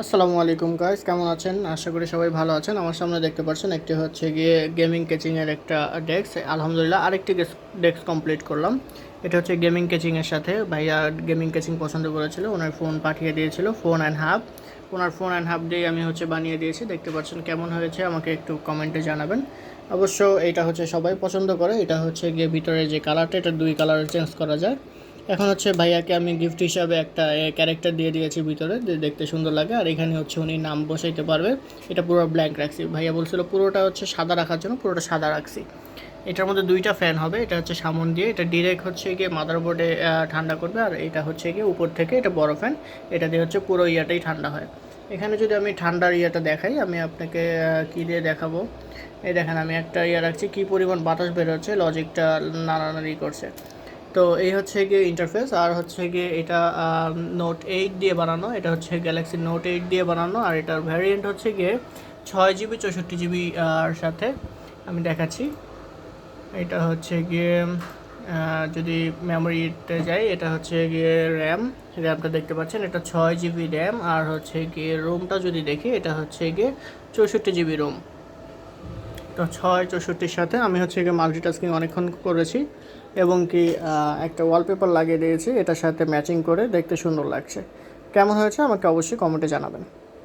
আসসালামু আলাইকুম গাইস, কেমন আছেন? আশা করি সবাই ভালো আছেন। আমার সামনে দেখতে পাচ্ছেন একটি হচ্ছে গিয়ে গেমিং কেচিংয়ের একটা ডেস্ক। আলহামদুলিল্লাহ আরেকটি ডেস্ক কমপ্লিট করলাম। এটা হচ্ছে গেমিং কেচিংয়ের সাথে ভাইয়া গেমিং কেচিং পছন্দ করেছিল, ওনার ফোন পাঠিয়ে দিয়েছিল, phone and hub. Owner phone and hub দিয়ে আমি হচ্ছে বানিয়ে দিয়েছি। দেখতে পাচ্ছেন কেমন হয়েছে আমাকে একটু কমেন্টে জানাবেন। অবশ্য এটা হচ্ছে সবাই পছন্দ করে। এটা হচ্ছে গিয়ে ভিতরে যে কালারটা, এটা দুই কালার চেঞ্জ করা যায়। এখন হচ্ছে ভাইয়াকে আমি গিফট হিসাবে একটা ক্যারেক্টার দিয়ে দিয়েছি ভিতরে, যে দেখতে সুন্দর লাগে। আর এখানে হচ্ছে উনি নাম বসাইতে পারবে। এটা পুরো ব্ল্যাঙ্ক রাখছি, ভাইয়া বলছিল পুরোটা হচ্ছে সাদা রাখার জন্য, পুরোটা সাদা রাখছি। এটার মধ্যে দুইটা ফ্যান হবে, এটা হচ্ছে সামন দিয়ে, এটা ডিরেক্ট হচ্ছে গিয়ে মাদারবোর্ডে ঠান্ডা করবে। আর এটা হচ্ছে গিয়ে উপর থেকে এটা বড় ফ্যান, এটা দিয়ে হচ্ছে পুরো ইয়াটাই ঠান্ডা হয়। এখানে যদি আমি ঠান্ডার ইয়েটা দেখাই, আমি আপনাকে কী দিয়ে দেখাবো। এই দেখেন, আমি একটা ইয়ে রাখছি, কী পরিমাণ বাতাস বের হচ্ছে, লজিকটা নাড়ানাড়ি করছে। তো এই হচ্ছে গিয়ে ইন্টারফেস। আর হচ্ছে গিয়ে এটা নোট 8 দিয়ে বানানো, এটা হচ্ছে গ্যালাক্সি নোট 8 দিয়ে বানানো। আর এটার ভ্যারিয়েন্ট হচ্ছে গিয়ে 6 জিবি 64 জিবি আর সাথে আমি দেখাচ্ছি। এটা হচ্ছে গিয়ে যদি মেমোরিতে যাই, এটা হচ্ছে গিয়ে র্যামটা দেখতে পাচ্ছেন, এটা 6 জিবি র্যাম। আর হচ্ছে গিয়ে রোমটা যদি দেখি, এটা হচ্ছে গিয়ে 64 জিবি রোম। তো 6 64-র সাথে আমি হচ্ছে গিয়ে মাল্টিটাস্কিং অনেকক্ষণ করেছি, এবং কি একটা ওয়ালপেপার লাগিয়ে দিয়েছি এটার সাথে ম্যাচিং করে, দেখতে সুন্দর লাগছে। কেমন হয়েছে আমাকে অবশ্যই কমেন্টে জানাবেন।